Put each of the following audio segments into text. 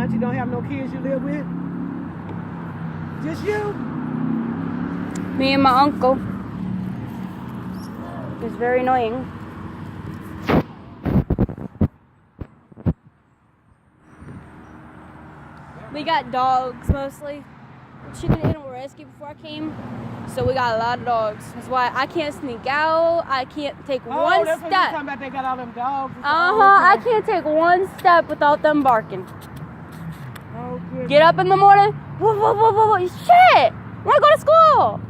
But you don't have no kids you live with? Just you? Me and my uncle. It's very annoying. We got dogs mostly. She did animal rescue before I came, so we got a lot of dogs. That's why I can't sneak out. I can't take one that's what you're step. talking about. They got all them dogs. I can't take one step without them barking. Oh, good. Get up in the morning. Whoa, whoa, whoa, whoa, whoa. Shit! I want to go to school.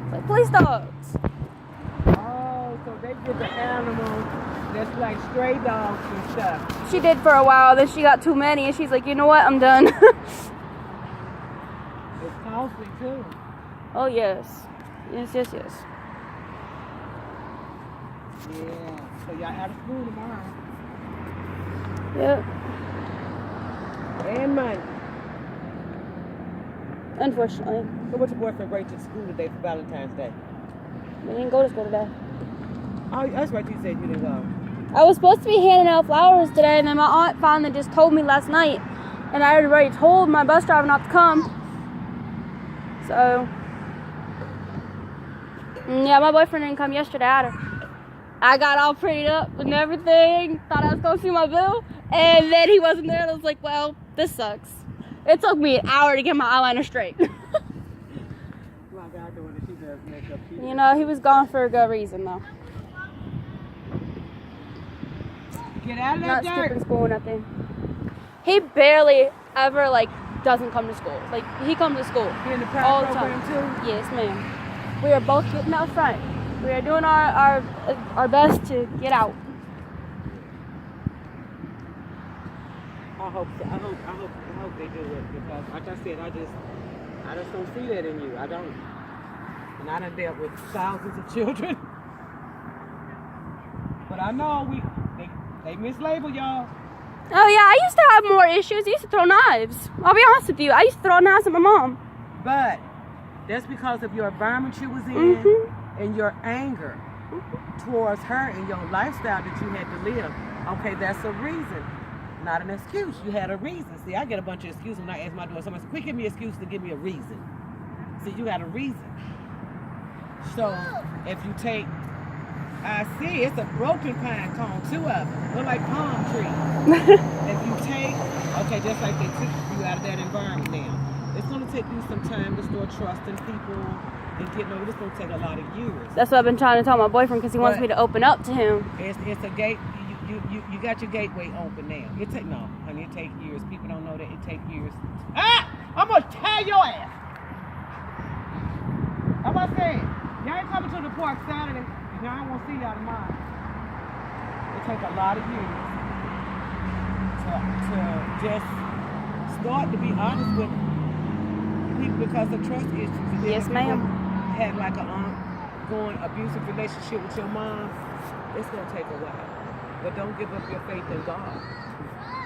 It's like police dogs. Oh, so they get the animals that's like stray dogs and stuff. She did for a while, then she got too many, and she's like, you know what? I'm done. It's costly too. Oh, yes. Yes, yes, yes. Yeah. So y'all out of school tomorrow. Yep. And money. Unfortunately. So what's your boyfriend bring to school today for Valentine's Day? We didn't go to school today. Oh, that's right. You said you didn't go. I was supposed to be handing out flowers today, and then my aunt finally just told me last night, and I had already told my bus driver not to come. So, yeah, my boyfriend didn't come yesterday either. I got all prettied up and everything, thought I was going to see my boo, and then he wasn't there, and I was like, well, this sucks. It took me an hour to get my eyeliner straight. You know, he was gone for a good reason, though. Get out of Not that skipping dirt. school or nothing. He barely ever, doesn't come to school. He comes to school You in the all pride the program time. too? Yes, ma'am. We are both getting out front. We are doing our best to get out. I hope so. I hope they do it because, like I said, I just don't see that in you. I don't. And I done dealt with thousands of children. But I know they mislabel y'all. Oh yeah, I used to have more issues. I used to throw knives. I'll be honest with you. I used to throw knives at my mom. But that's because of your environment you was in and your anger towards her and your lifestyle that you had to live. Okay, that's a reason. Not an excuse. You had a reason. See, I get a bunch of excuses when I ask my daughter. Somebody says, quick, give me an excuse to give me a reason. See, you got a reason. So, if you take, I see, it's a broken pine cone, 2 of them. Look like palm trees. If you take, okay, just like they took you out of that environment now. It's going to take you some time to start trusting people and getting over. It's going to take a lot of years. That's what I've been trying to tell my boyfriend because he wants me to open up to him. It's a gate. You got your gateway open now. No, honey, it takes years. People don't know that it takes years. Ah! I'm going to tear your ass. I'm about to say, y'all ain't coming to the park Saturday. Y'all ain't want to see y'all tomorrow. It takes a lot of years to just start to be honest with people because of trust issues. And Yes, ma'am. Had like an ongoing abusive relationship with your mom. It's going to take a while. But don't give up your faith in God.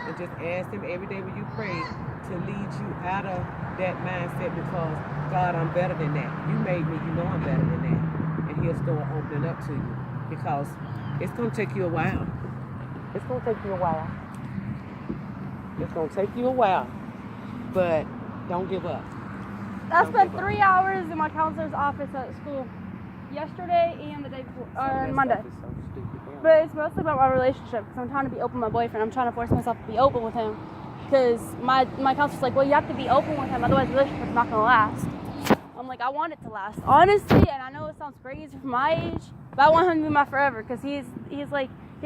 And just ask Him every day when you pray to lead you out of that mindset because, God, I'm better than that. You made me, you know I'm better than that. And He'll start opening up to you because it's going to take you a while. It's going to take you a while. It's going to take you a while. But don't give up. I spent 3 hours in my counselor's office at school yesterday and the day before, on Monday. But it's mostly about my relationship because I'm trying to be open with my boyfriend. I'm trying to force myself to be open with him because my counselor's like, well, you have to be open with him, otherwise the relationship's not going to last. I'm like, I want it to last. Honestly, and I know it sounds crazy for my age, but I want him to be my forever because he's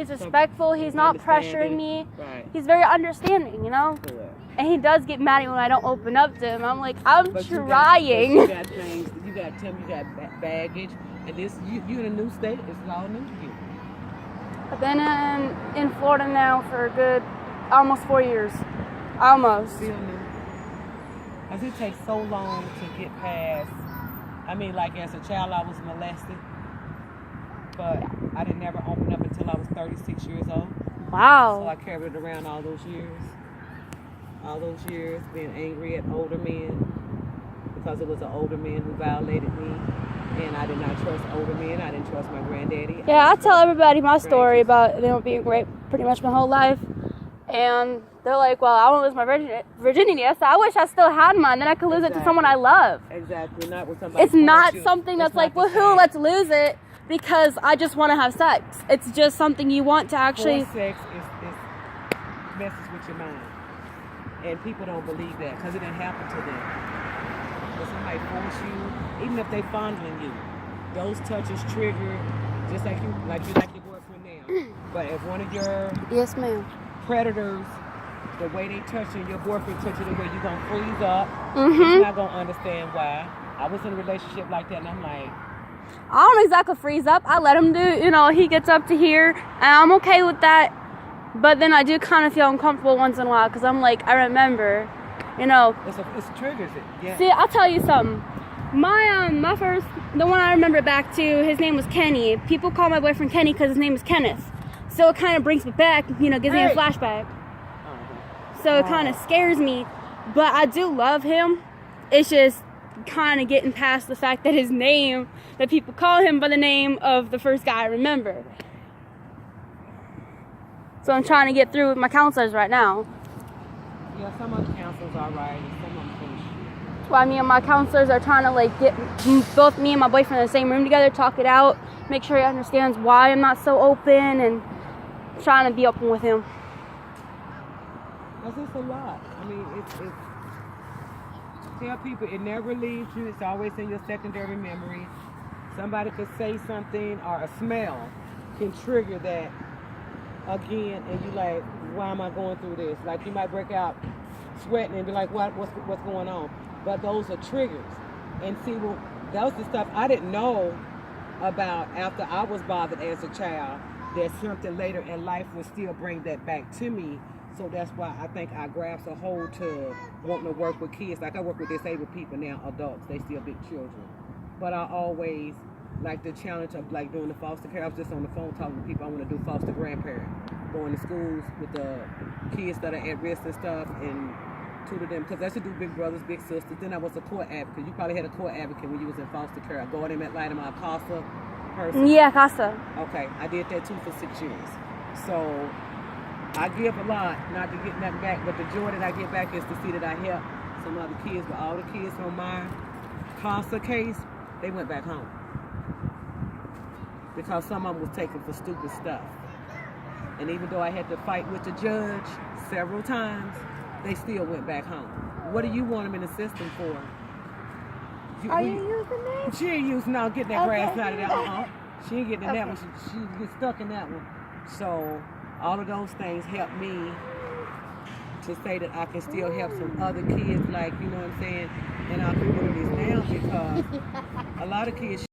respectful. He's not pressuring me. Right. He's very understanding, you know? Correct. And he does get mad when I don't open up to him. I'm like, I'm trying. You got things, you got baggage, and this, you in a new state, it's all new to you. I've been in Florida now for a good almost 4 years. Almost. Still new. Because it takes so long to get past. I mean, like as a child, I was molested, but I didn't never open up until I was 36 years old. Wow. So I carried it around all those years. All those years being angry at older men because it was an older man who violated me. And I did not trust older men. I didn't trust my granddaddy. Yeah, I tell everybody my story about them being raped pretty much my whole life. And They're like, well, I won't lose my virginity. So I wish I still had mine. Then I could lose it to someone I love. Exactly. Not with somebody. It's not something that's like, woohoo, let's lose it because I just want to have sex. It's just something you want to actually. Forced sex is messes with your mind. And people don't believe that because it didn't happen to them. When somebody force you, even if they fondling you, those touches trigger just like you like your boyfriend now. But if one of your Yes, ma'am. predators, the way they touch you, your boyfriend touch you, the way you're gonna freeze up, Mm-hmm. you're not gonna understand why. I was in a relationship like that, and I'm like, I don't exactly freeze up. I let him do, he gets up to here, and I'm okay with that. But then I do kind of feel uncomfortable once in a while because I'm like, I remember, it's triggers it. Yeah. See, I'll tell you something. My first, the one I remember back to, his name was Kenny. People call my boyfriend Kenny because his name is Kenneth. So it kind of brings me back, gives me a flashback. So it kind of scares me. But I do love him. It's just kind of getting past the fact that his name, that people call him by the name of the first guy I remember. So I'm trying to get through with my counselors right now. Yeah, some of the counselors are right, and some of them finish. Well, me and my counselors are trying to get both me and my boyfriend in the same room together, talk it out, make sure he understands why I'm not so open, and trying to be open with him. That's just a lot. I mean, it's tell people it never leaves you. It's always in your secondary memory. Somebody could say something or a smell can trigger that again, and you like, why am I going through this? Like you might break out sweating and be like, what's going on? But those are triggers. And see, well, that was the stuff I didn't know about after I was bothered as a child. There's something later in life will still bring that back to me. So that's why I think I grasped a hold to wanting to work with kids. Like I work with disabled people now, adults. They still big children. But I always like the challenge of like doing the foster care. I was just on the phone talking to people. I want to do foster grandparent, going to schools with the kids that are at risk and stuff, and tutor them because I should do big brothers, big sisters. Then I was a court advocate. You probably had a court advocate when you was in foster care. I go in at like my CASA person. Yeah, CASA. Okay, I did that too for 6 years. So I give a lot, not to get nothing back, but the joy that I get back is to see that I help some other kids. But all the kids on my CASA case, they went back home because some of them was taken for stupid stuff. And even though I had to fight with the judge several times, they still went back home. What do you want them in the system for? Are you using this? She ain't using now getting that grass out of there. She ain't getting in that one. She gets stuck in that one. So all of those things help me to say that I can still help some other kids, like, you know what I'm saying, in our communities now, because a lot of kids